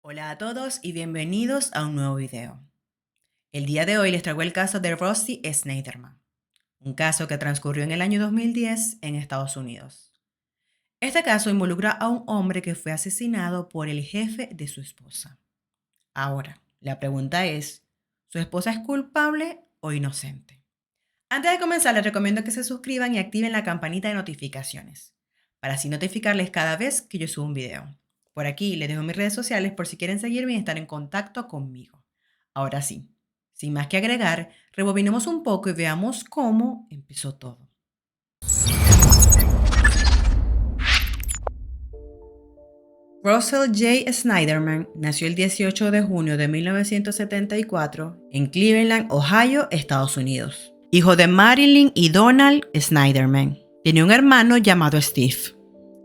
Hola a todos y bienvenidos a un nuevo video. El día de hoy les traigo el caso de Rusty Schneiderman, un caso que transcurrió en el año 2010 en Estados Unidos. Este caso involucra a un hombre que fue asesinado por el jefe de su esposa. Ahora, la pregunta es, ¿su esposa es culpable o inocente? Antes de comenzar, les recomiendo que se suscriban y activen la campanita de notificaciones, para así notificarles cada vez que yo subo un video. Por aquí les dejo mis redes sociales por si quieren seguirme y estar en contacto conmigo. Ahora sí, sin más que agregar, rebobinemos un poco y veamos cómo empezó todo. Russell J. Schneiderman nació el 18 de junio de 1974 en Cleveland, Ohio, Estados Unidos. Hijo de Marilyn y Donald Schneiderman. Tenía un hermano llamado Steve.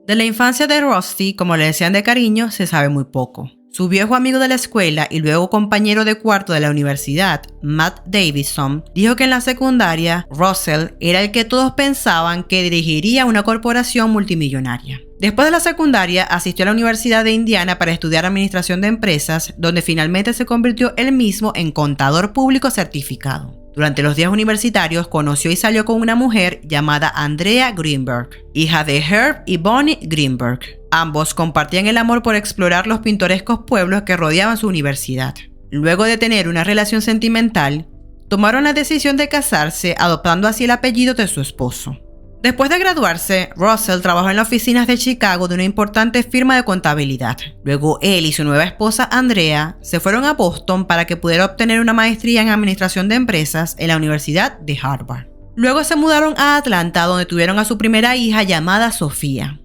De la infancia de Rusty, como le decían de cariño, se sabe muy poco. Su viejo amigo de la escuela y luego compañero de cuarto de la universidad, Matt Davidson, dijo que en la secundaria, Russell era el que todos pensaban que dirigiría una corporación multimillonaria. Después de la secundaria, asistió a la Universidad de Indiana para estudiar administración de empresas, donde finalmente se convirtió él mismo en contador público certificado. Durante los días universitarios conoció y salió con una mujer llamada Andrea Greenberg, hija de Herb y Bonnie Greenberg. Ambos compartían el amor por explorar los pintorescos pueblos que rodeaban su universidad. Luego de tener una relación sentimental, tomaron la decisión de casarse, adoptando así el apellido de su esposo. Después de graduarse, Russell trabajó en las oficinas de Chicago de una importante firma de contabilidad. Luego él y su nueva esposa Andrea se fueron a Boston para que pudiera obtener una maestría en administración de empresas en la Universidad de Harvard. Luego se mudaron a Atlanta, donde tuvieron a su primera hija llamada Sofía,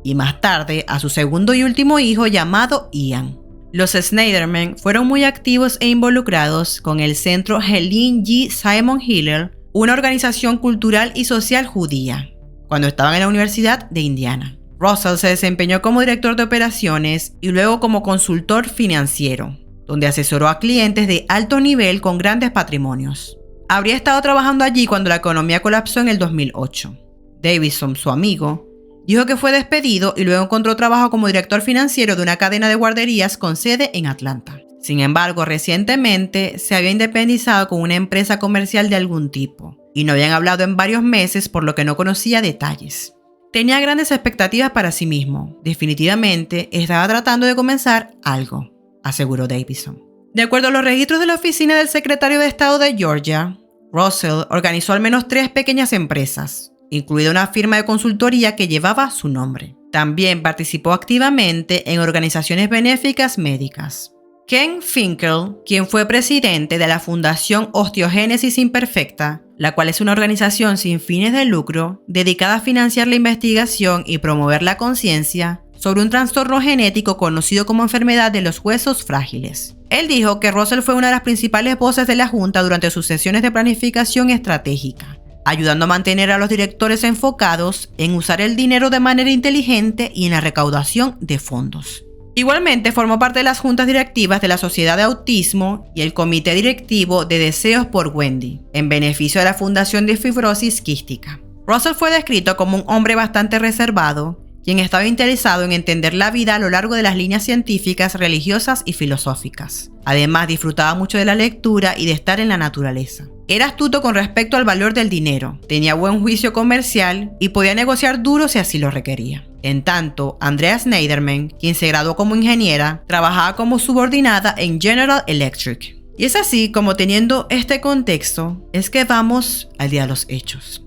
y más tarde a su segundo y último hijo llamado Ian. Los Schneiderman fueron muy activos e involucrados con el Centro Helen G. Simon Hiller, una organización cultural y social judía, cuando estaban en la Universidad de Indiana. Russell se desempeñó como director de operaciones y luego como consultor financiero, donde asesoró a clientes de alto nivel con grandes patrimonios. Habría estado trabajando allí cuando la economía colapsó en el 2008. Davidson, su amigo, dijo que fue despedido y luego encontró trabajo como director financiero de una cadena de guarderías con sede en Atlanta. Sin embargo, recientemente se había independizado con una empresa comercial de algún tipo y no habían hablado en varios meses, por lo que no conocía detalles. Tenía grandes expectativas para sí mismo. Definitivamente estaba tratando de comenzar algo, aseguró Davidson. De acuerdo a los registros de la oficina del secretario de Estado de Georgia, Russell organizó al menos 3 pequeñas empresas, incluida una firma de consultoría que llevaba su nombre. También participó activamente en organizaciones benéficas médicas. Ken Finkel, quien fue presidente de la Fundación Osteogénesis Imperfecta, la cual es una organización sin fines de lucro dedicada a financiar la investigación y promover la conciencia sobre un trastorno genético conocido como enfermedad de los huesos frágiles. Él dijo que Russell fue una de las principales voces de la Junta durante sus sesiones de planificación estratégica, ayudando a mantener a los directores enfocados en usar el dinero de manera inteligente y en la recaudación de fondos. Igualmente formó parte de las juntas directivas de la Sociedad de Autismo y el Comité Directivo de Deseos por Wendy, en beneficio de la Fundación de Fibrosis Quística. Russell fue descrito como un hombre bastante reservado, quien estaba interesado en entender la vida a lo largo de las líneas científicas, religiosas y filosóficas. Además, disfrutaba mucho de la lectura y de estar en la naturaleza. Era astuto con respecto al valor del dinero, tenía buen juicio comercial y podía negociar duro si así lo requería. En tanto, Andrea Schneiderman, quien se graduó como ingeniera, trabajaba como subordinada en General Electric. Y es así como, teniendo este contexto, es que vamos al día de los hechos.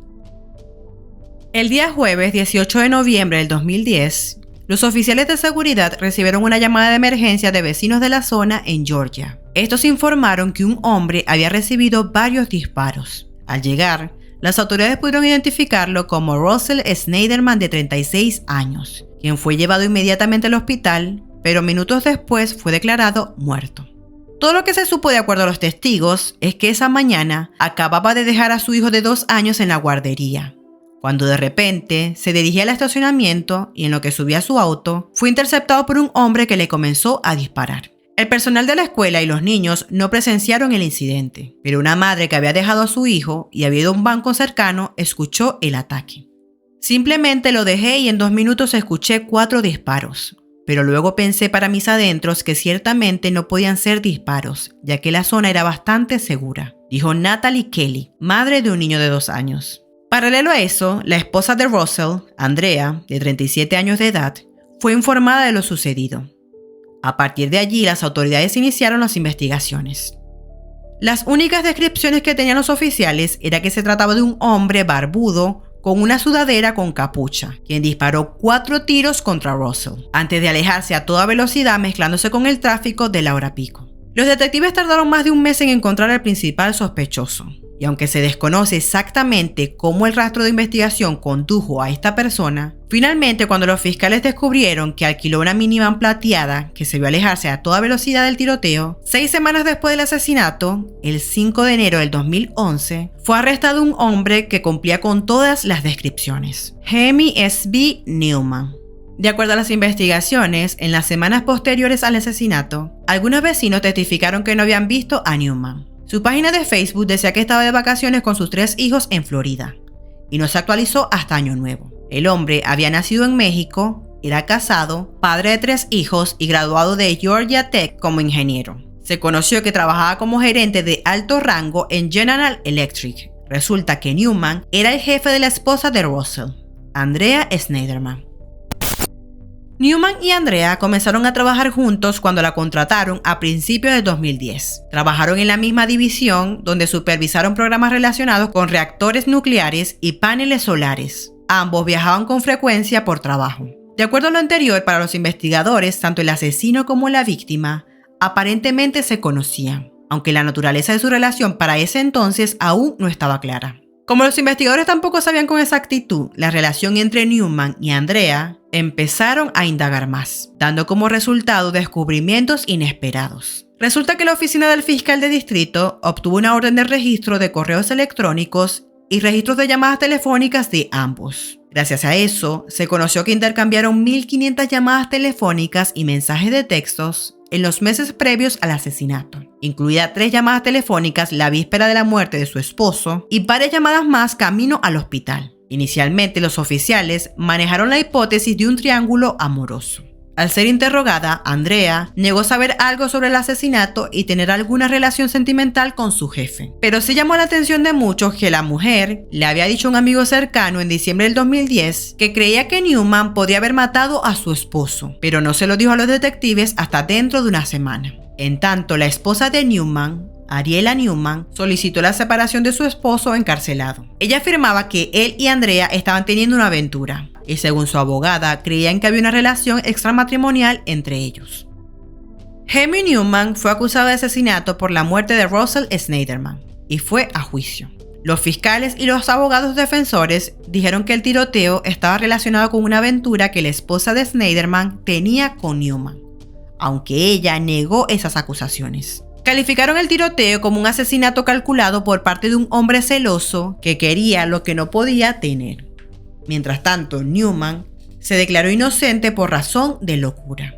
El día jueves 18 de noviembre del 2010, los oficiales de seguridad recibieron una llamada de emergencia de vecinos de la zona en Georgia. Estos informaron que un hombre había recibido varios disparos. Al llegar, las autoridades pudieron identificarlo como Russell Schneiderman, de 36 años, quien fue llevado inmediatamente al hospital, pero minutos después fue declarado muerto. Todo lo que se supo de acuerdo a los testigos es que esa mañana acababa de dejar a su hijo de 2 años en la guardería, cuando de repente se dirigía al estacionamiento y en lo que subía a su auto, fue interceptado por un hombre que le comenzó a disparar. El personal de la escuela y los niños no presenciaron el incidente, pero una madre que había dejado a su hijo y había ido a un banco cercano escuchó el ataque. Simplemente lo dejé y en 2 minutos escuché 4 disparos, pero luego pensé para mis adentros que ciertamente no podían ser disparos, ya que la zona era bastante segura, dijo Natalie Kelly, madre de un niño de 2 años. Paralelo a eso, la esposa de Russell, Andrea, de 37 años de edad, fue informada de lo sucedido. A partir de allí, las autoridades iniciaron las investigaciones. Las únicas descripciones que tenían los oficiales era que se trataba de un hombre barbudo con una sudadera con capucha, quien disparó 4 tiros contra Russell, antes de alejarse a toda velocidad mezclándose con el tráfico de la hora pico. Los detectives tardaron más de un mes en encontrar al principal sospechoso, y aunque se desconoce exactamente cómo el rastro de investigación condujo a esta persona, finalmente cuando los fiscales descubrieron que alquiló una minivan plateada que se vio alejarse a toda velocidad del tiroteo, 6 semanas después del asesinato, el 5 de enero del 2011, fue arrestado un hombre que cumplía con todas las descripciones: Hemi S.B. Newman. De acuerdo a las investigaciones, en las semanas posteriores al asesinato, algunos vecinos testificaron que no habían visto a Newman. Su página de Facebook decía que estaba de vacaciones con sus 3 hijos en Florida y no se actualizó hasta Año Nuevo. El hombre había nacido en México, era casado, padre de 3 hijos y graduado de Georgia Tech como ingeniero. Se conoció que trabajaba como gerente de alto rango en General Electric. Resulta que Newman era el jefe de la esposa de Russell, Andrea Schneiderman. Newman y Andrea comenzaron a trabajar juntos cuando la contrataron a principios de 2010. Trabajaron en la misma división donde supervisaron programas relacionados con reactores nucleares y paneles solares. Ambos viajaban con frecuencia por trabajo. De acuerdo a lo anterior, para los investigadores, tanto el asesino como la víctima aparentemente se conocían, aunque la naturaleza de su relación para ese entonces aún no estaba clara. Como los investigadores tampoco sabían con exactitud la relación entre Newman y Andrea, empezaron a indagar más, dando como resultado descubrimientos inesperados. Resulta que la oficina del fiscal de distrito obtuvo una orden de registro de correos electrónicos y registros de llamadas telefónicas de ambos. Gracias a eso, se conoció que intercambiaron 1.500 llamadas telefónicas y mensajes de textos en los meses previos al asesinato, incluida 3 llamadas telefónicas la víspera de la muerte de su esposo y varias llamadas más camino al hospital. Inicialmente, los oficiales manejaron la hipótesis de un triángulo amoroso. Al ser interrogada, Andrea negó saber algo sobre el asesinato y tener alguna relación sentimental con su jefe. Pero sí llamó la atención de muchos que la mujer le había dicho a un amigo cercano en diciembre del 2010 que creía que Newman podía haber matado a su esposo, pero no se lo dijo a los detectives hasta dentro de una semana. En tanto, la esposa de Newman, Ariela Newman, solicitó la separación de su esposo encarcelado. Ella afirmaba que él y Andrea estaban teniendo una aventura y, según su abogada, creían que había una relación extramatrimonial entre ellos. Hemi Newman fue acusado de asesinato por la muerte de Russell Schneiderman y fue a juicio. Los fiscales y los abogados defensores dijeron que el tiroteo estaba relacionado con una aventura que la esposa de Schneiderman tenía con Newman, aunque ella negó esas acusaciones. Calificaron el tiroteo como un asesinato calculado por parte de un hombre celoso que quería lo que no podía tener. Mientras tanto, Newman se declaró inocente por razón de locura.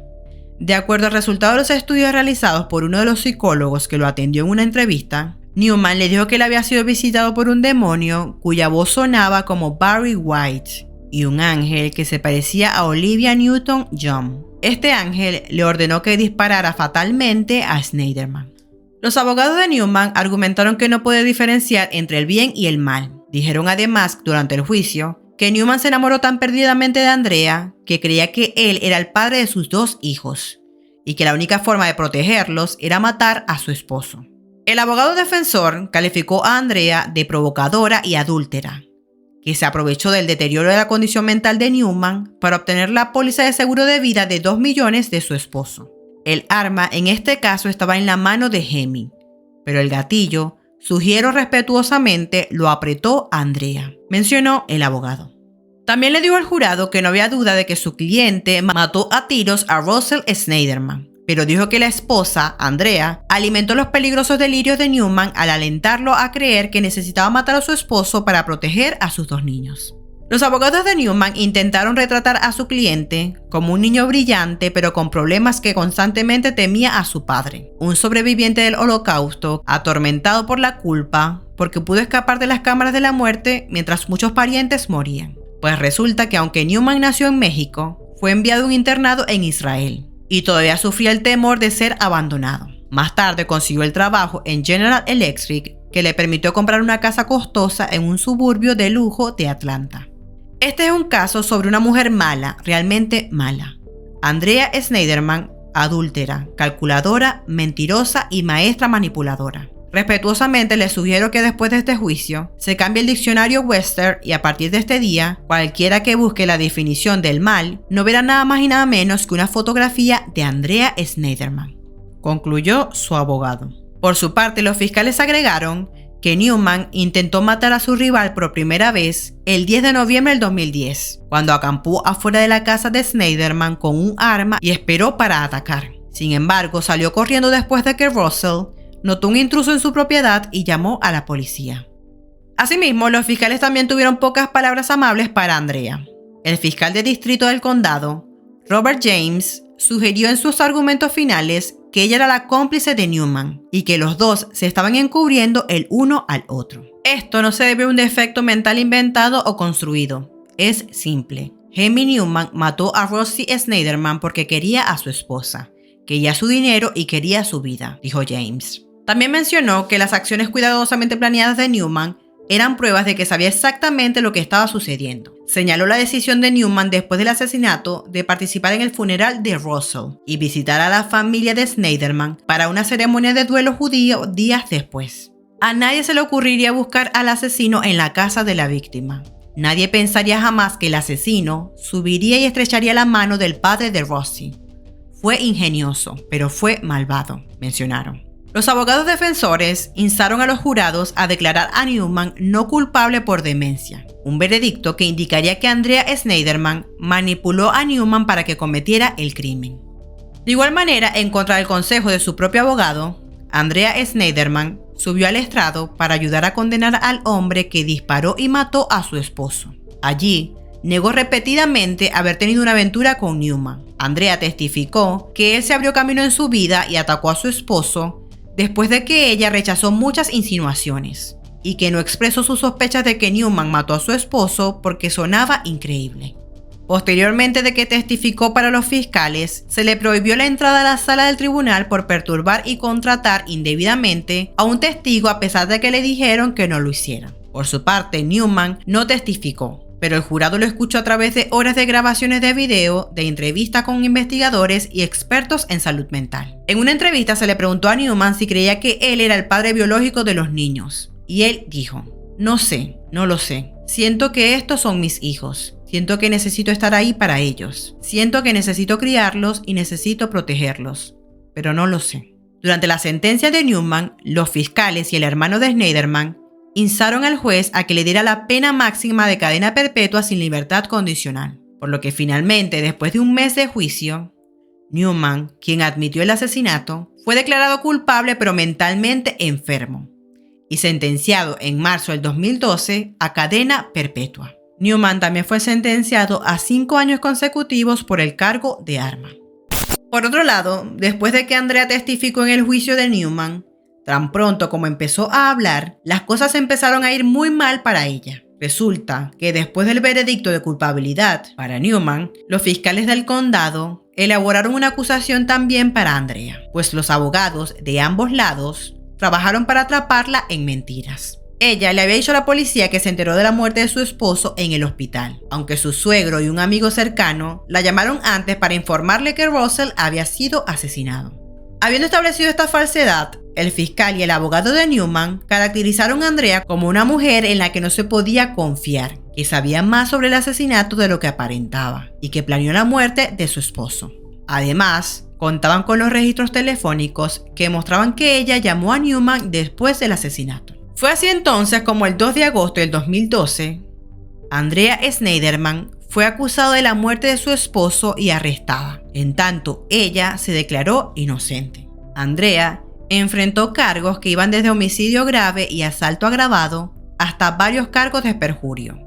De acuerdo al resultado de los estudios realizados por uno de los psicólogos que lo atendió en una entrevista, Newman le dijo que él había sido visitado por un demonio cuya voz sonaba como Barry White y un ángel que se parecía a Olivia Newton-John. Este ángel le ordenó que disparara fatalmente a Schneiderman. Los abogados de Newman argumentaron que no puede diferenciar entre el bien y el mal. Dijeron además durante el juicio que Newman se enamoró tan perdidamente de Andrea que creía que él era el padre de sus 2 hijos y que la única forma de protegerlos era matar a su esposo. El abogado defensor calificó a Andrea de provocadora y adúltera, que se aprovechó del deterioro de la condición mental de Newman para obtener la póliza de seguro de vida de $2 millones de su esposo. El arma en este caso estaba en la mano de Hemi, pero el gatillo, sugiero respetuosamente, lo apretó Andrea, mencionó el abogado. También le dijo al jurado que no había duda de que su cliente mató a tiros a Russell Schneiderman, pero dijo que la esposa, Andrea, alimentó los peligrosos delirios de Newman al alentarlo a creer que necesitaba matar a su esposo para proteger a sus 2 niños. Los abogados de Newman intentaron retratar a su cliente como un niño brillante pero con problemas que constantemente temía a su padre, un sobreviviente del Holocausto atormentado por la culpa porque pudo escapar de las cámaras de la muerte mientras muchos parientes morían. Pues resulta que aunque Newman nació en México, fue enviado a un internado en Israel y todavía sufría el temor de ser abandonado. Más tarde consiguió el trabajo en General Electric, que le permitió comprar una casa costosa en un suburbio de lujo de Atlanta. Este es un caso sobre una mujer mala, realmente mala. Andrea Schneiderman, adúltera, calculadora, mentirosa y maestra manipuladora. Respetuosamente les sugiero que después de este juicio se cambie el diccionario Webster y a partir de este día, cualquiera que busque la definición del mal no verá nada más y nada menos que una fotografía de Andrea Schneiderman, concluyó su abogado. Por su parte, los fiscales agregaron que Newman intentó matar a su rival por primera vez el 10 de noviembre del 2010, cuando acampó afuera de la casa de Schneiderman con un arma y esperó para atacar. Sin embargo, salió corriendo después de que Russell notó un intruso en su propiedad y llamó a la policía. Asimismo, los fiscales también tuvieron pocas palabras amables para Andrea. El fiscal de distrito del condado, Robert James, sugirió en sus argumentos finales que ella era la cómplice de Newman y que los dos se estaban encubriendo el uno al otro. Esto no se debe a un defecto mental inventado o construido. Es simple. Jamie Newman mató a Rosie Schneiderman porque quería a su esposa, quería su dinero y quería su vida, dijo James. También mencionó que las acciones cuidadosamente planeadas de Newman eran pruebas de que sabía exactamente lo que estaba sucediendo. Señaló la decisión de Newman después del asesinato de participar en el funeral de Russell y visitar a la familia de Schneiderman para una ceremonia de duelo judío días después. A nadie se le ocurriría buscar al asesino en la casa de la víctima. Nadie pensaría jamás que el asesino subiría y estrecharía la mano del padre de Rosie. Fue ingenioso, pero fue malvado, mencionaron. Los abogados defensores instaron a los jurados a declarar a Newman no culpable por demencia, un veredicto que indicaría que Andrea Schneiderman manipuló a Newman para que cometiera el crimen. De igual manera, en contra del consejo de su propio abogado, Andrea Schneiderman subió al estrado para ayudar a condenar al hombre que disparó y mató a su esposo. Allí, negó repetidamente haber tenido una aventura con Newman. Andrea testificó que él se abrió camino en su vida y atacó a su esposo después de que ella rechazó muchas insinuaciones y que no expresó sus sospechas de que Newman mató a su esposo porque sonaba increíble. Posteriormente de que testificó para los fiscales, se le prohibió la entrada a la sala del tribunal por perturbar y contratar indebidamente a un testigo a pesar de que le dijeron que no lo hiciera. Por su parte, Newman no testificó, pero el jurado lo escuchó a través de horas de grabaciones de video, de entrevistas con investigadores y expertos en salud mental. En una entrevista se le preguntó a Newman si creía que él era el padre biológico de los niños, y él dijo: "No sé, no lo sé. Siento que estos son mis hijos. Siento que necesito estar ahí para ellos. Siento que necesito criarlos y necesito protegerlos, pero no lo sé". Durante la sentencia de Newman, los fiscales y el hermano de Schneiderman instaron al juez a que le diera la pena máxima de cadena perpetua sin libertad condicional, por lo que finalmente, después de un mes de juicio, Newman, quien admitió el asesinato, fue declarado culpable pero mentalmente enfermo y sentenciado en marzo del 2012 a cadena perpetua. Newman también fue sentenciado a 5 años consecutivos por el cargo de arma. Por otro lado, después de que Andrea testificó en el juicio de Newman, tan pronto como empezó a hablar, las cosas empezaron a ir muy mal para ella. Resulta que después del veredicto de culpabilidad para Newman, los fiscales del condado elaboraron una acusación también para Andrea, pues los abogados de ambos lados trabajaron para atraparla en mentiras. Ella le había dicho a la policía que se enteró de la muerte de su esposo en el hospital, aunque su suegro y un amigo cercano la llamaron antes para informarle que Russell había sido asesinado. Habiendo establecido esta falsedad, el fiscal y el abogado de Newman caracterizaron a Andrea como una mujer en la que no se podía confiar, que sabía más sobre el asesinato de lo que aparentaba y que planeó la muerte de su esposo. Además, contaban con los registros telefónicos que mostraban que ella llamó a Newman después del asesinato. Fue así entonces como el 2 de agosto del 2012, Andrea Schneiderman fue acusada de la muerte de su esposo y arrestada. En tanto, ella se declaró inocente. Andrea enfrentó cargos que iban desde homicidio grave y asalto agravado hasta varios cargos de perjurio.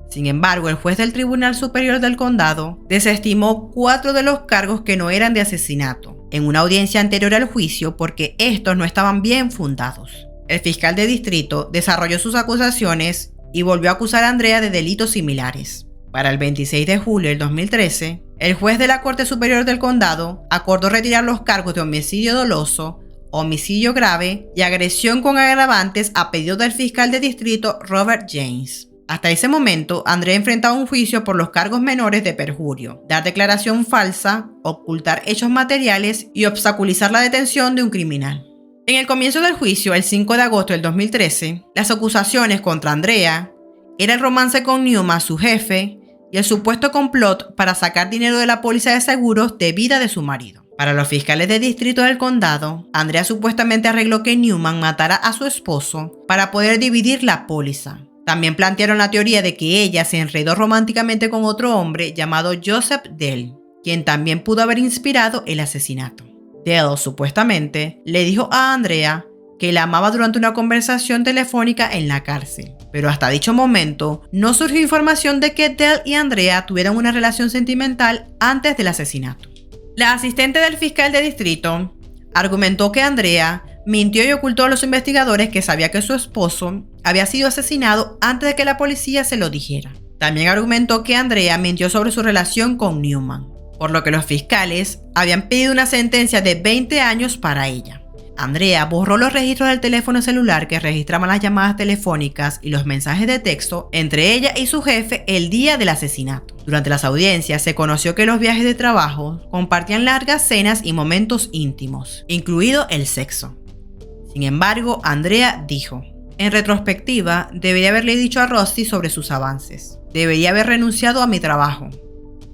Sin embargo, el juez del Tribunal Superior del Condado desestimó 4 de los cargos que no eran de asesinato en una audiencia anterior al juicio porque estos no estaban bien fundados. El fiscal de distrito desarrolló sus acusaciones y volvió a acusar a Andrea de delitos similares. Para el 26 de julio del 2013, el juez de la Corte Superior del Condado acordó retirar los cargos de homicidio doloso, homicidio grave y agresión con agravantes a pedido del fiscal de distrito Robert James. Hasta ese momento, Andrea enfrentaba un juicio por los cargos menores de perjurio, dar declaración falsa, ocultar hechos materiales y obstaculizar la detención de un criminal. En el comienzo del juicio, el 5 de agosto del 2013, las acusaciones contra Andrea era el romance con Newman, su jefe, y el supuesto complot para sacar dinero de la póliza de seguros de vida de su marido. Para los fiscales de distrito del condado, Andrea supuestamente arregló que Newman matara a su esposo para poder dividir la póliza. También plantearon la teoría de que ella se enredó románticamente con otro hombre llamado Joseph Dell, quien también pudo haber inspirado el asesinato. Dell, supuestamente, le dijo a Andrea que la amaba durante una conversación telefónica en la cárcel. Pero hasta dicho momento, no surgió información de que Dell y Andrea tuvieran una relación sentimental antes del asesinato. La asistente del fiscal de distrito argumentó que Andrea mintió y ocultó a los investigadores que sabía que su esposo había sido asesinado antes de que la policía se lo dijera. También argumentó que Andrea mintió sobre su relación con Newman, por lo que los fiscales habían pedido una sentencia de 20 años para ella. Andrea borró los registros del teléfono celular que registraban las llamadas telefónicas y los mensajes de texto entre ella y su jefe el día del asesinato. Durante las audiencias se conoció que los viajes de trabajo compartían largas cenas y momentos íntimos, incluido el sexo. Sin embargo, Andrea dijo: en retrospectiva, debería haberle dicho a Rusty sobre sus avances. Debería haber renunciado a mi trabajo,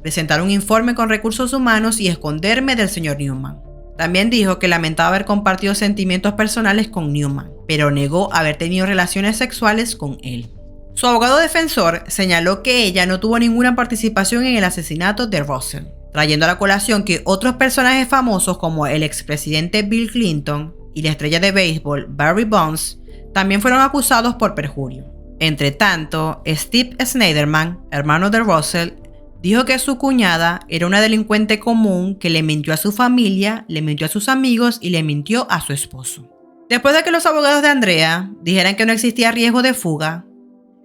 presentar un informe con recursos humanos y esconderme del señor Newman. También dijo que lamentaba haber compartido sentimientos personales con Newman, pero negó haber tenido relaciones sexuales con él. Su abogado defensor señaló que ella no tuvo ninguna participación en el asesinato de Russell, trayendo a la colación que otros personajes famosos como el expresidente Bill Clinton y la estrella de béisbol Barry Bonds también fueron acusados por perjurio. Entre tanto, Steve Schneiderman, hermano de Russell, dijo que su cuñada era una delincuente común que le mintió a su familia, le mintió a sus amigos y le mintió a su esposo. Después de que los abogados de Andrea dijeran que no existía riesgo de fuga,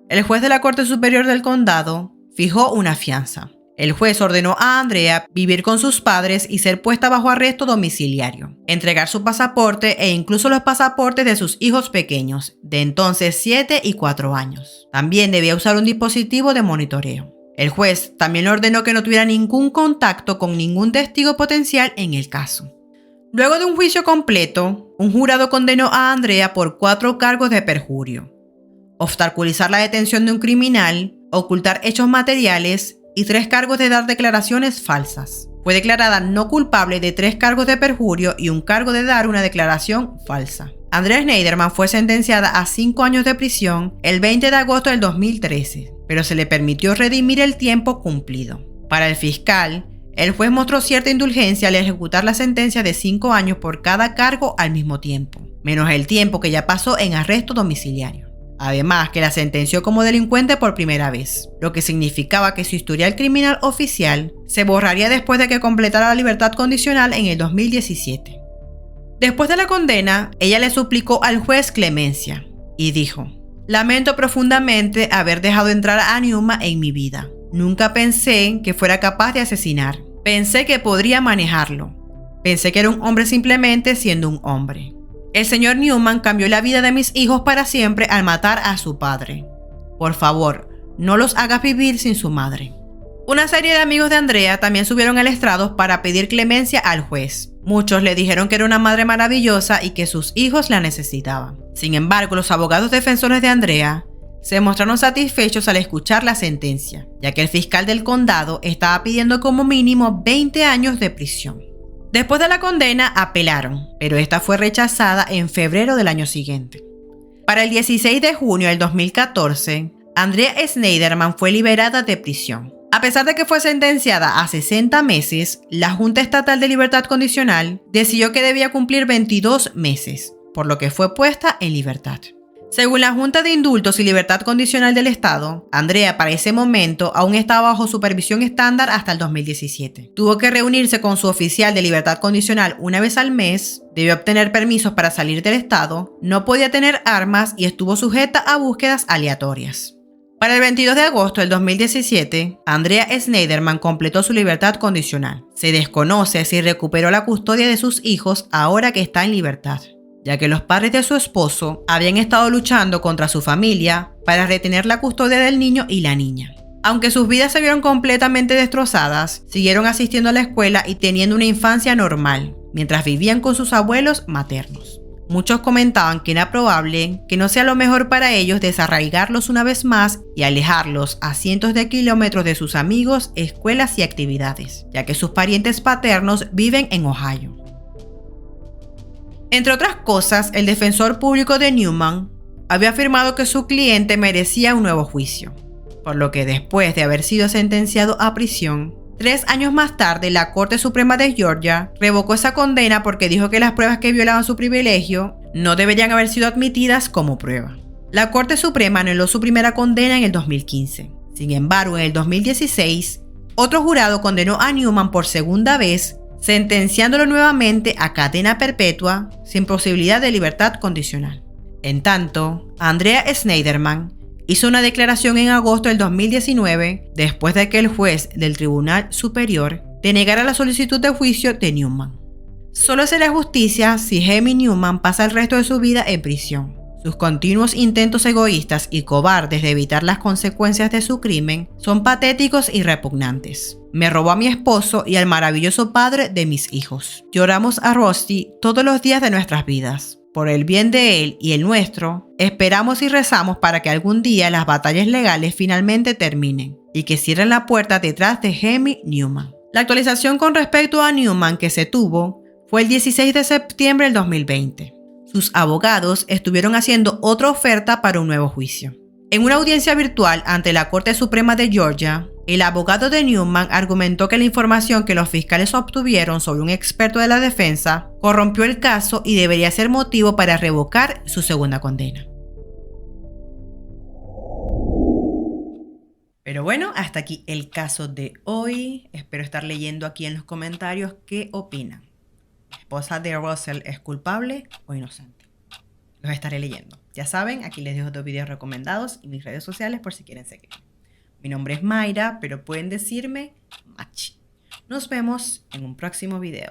el juez de la Corte Superior del Condado fijó una fianza. El juez ordenó a Andrea vivir con sus padres y ser puesta bajo arresto domiciliario, entregar su pasaporte e incluso los pasaportes de sus hijos pequeños, de entonces 7 y 4 años. También debía usar un dispositivo de monitoreo. El juez también le ordenó que no tuviera ningún contacto con ningún testigo potencial en el caso. Luego de un juicio completo, un jurado condenó a Andrea por 4 cargos de perjurio: obstaculizar la detención de un criminal, ocultar hechos materiales y 3 cargos de dar declaraciones falsas. Fue declarada no culpable de 3 cargos de perjurio y un cargo de dar una declaración falsa. Andrea Schneiderman fue sentenciada a 5 años de prisión el 20 de agosto del 2013, pero se le permitió redimir el tiempo cumplido. Para el fiscal, el juez mostró cierta indulgencia al ejecutar la sentencia de 5 años por cada cargo al mismo tiempo, menos el tiempo que ya pasó en arresto domiciliario. Además, que la sentenció como delincuente por primera vez, lo que significaba que su historial criminal oficial se borraría después de que completara la libertad condicional en el 2017. Después de la condena, ella le suplicó al juez clemencia y dijo: lamento profundamente haber dejado entrar a Newman en mi vida. Nunca pensé que fuera capaz de asesinar. Pensé que podría manejarlo. Pensé que era un hombre simplemente siendo un hombre. El señor Newman cambió la vida de mis hijos para siempre al matar a su padre. Por favor, no los hagas vivir sin su madre. Una serie de amigos de Andrea también subieron al estrado para pedir clemencia al juez. Muchos le dijeron que era una madre maravillosa y que sus hijos la necesitaban. Sin embargo, los abogados defensores de Andrea se mostraron satisfechos al escuchar la sentencia, ya que el fiscal del condado estaba pidiendo como mínimo 20 años de prisión. Después de la condena, apelaron, pero esta fue rechazada en febrero del año siguiente. Para el 16 de junio del 2014, Andrea Schneiderman fue liberada de prisión. A pesar de que fue sentenciada a 60 meses, la Junta Estatal de Libertad Condicional decidió que debía cumplir 22 meses, por lo que fue puesta en libertad. Según la Junta de Indultos y Libertad Condicional del Estado, Andrea para ese momento aún estaba bajo supervisión estándar hasta el 2017. Tuvo que reunirse con su oficial de libertad condicional una vez al mes, debió obtener permisos para salir del estado, no podía tener armas y estuvo sujeta a búsquedas aleatorias. Para el 22 de agosto del 2017, Andrea Schneiderman completó su libertad condicional. Se desconoce si recuperó la custodia de sus hijos ahora que está en libertad, ya que los padres de su esposo habían estado luchando contra su familia para retener la custodia del niño y la niña. Aunque sus vidas se vieron completamente destrozadas, siguieron asistiendo a la escuela y teniendo una infancia normal, mientras vivían con sus abuelos maternos. Muchos comentaban que era probable que no sea lo mejor para ellos desarraigarlos una vez más y alejarlos a cientos de kilómetros de sus amigos, escuelas y actividades, ya que sus parientes paternos viven en Ohio. Entre otras cosas, el defensor público de Newman había afirmado que su cliente merecía un nuevo juicio, por lo que después de haber sido sentenciado a prisión, 3 años más tarde, la Corte Suprema de Georgia revocó esa condena porque dijo que las pruebas que violaban su privilegio no deberían haber sido admitidas como prueba. La Corte Suprema anuló su primera condena en el 2015. Sin embargo, en el 2016, otro jurado condenó a Newman por segunda vez, sentenciándolo nuevamente a cadena perpetua sin posibilidad de libertad condicional. En tanto, Andrea Schneiderman hizo una declaración en agosto del 2019 después de que el juez del Tribunal Superior denegara la solicitud de juicio de Newman. Solo será justicia si Jamie Newman pasa el resto de su vida en prisión. Sus continuos intentos egoístas y cobardes de evitar las consecuencias de su crimen son patéticos y repugnantes. Me robó a mi esposo y al maravilloso padre de mis hijos. Lloramos a Rusty todos los días de nuestras vidas. Por el bien de él y el nuestro, esperamos y rezamos para que algún día las batallas legales finalmente terminen y que cierren la puerta detrás de Jamie Newman. La actualización con respecto a Newman que se tuvo fue el 16 de septiembre del 2020. Sus abogados estuvieron haciendo otra oferta para un nuevo juicio. En una audiencia virtual ante la Corte Suprema de Georgia, el abogado de Newman argumentó que la información que los fiscales obtuvieron sobre un experto de la defensa corrompió el caso y debería ser motivo para revocar su segunda condena. Pero bueno, hasta aquí el caso de hoy. Espero estar leyendo aquí en los comentarios qué opinan. ¿La esposa de Russell es culpable o inocente? Los estaré leyendo. Ya saben, aquí les dejo 2 videos recomendados y mis redes sociales por si quieren seguir. Mi nombre es Mayra, pero pueden decirme Machi. Nos vemos en un próximo video.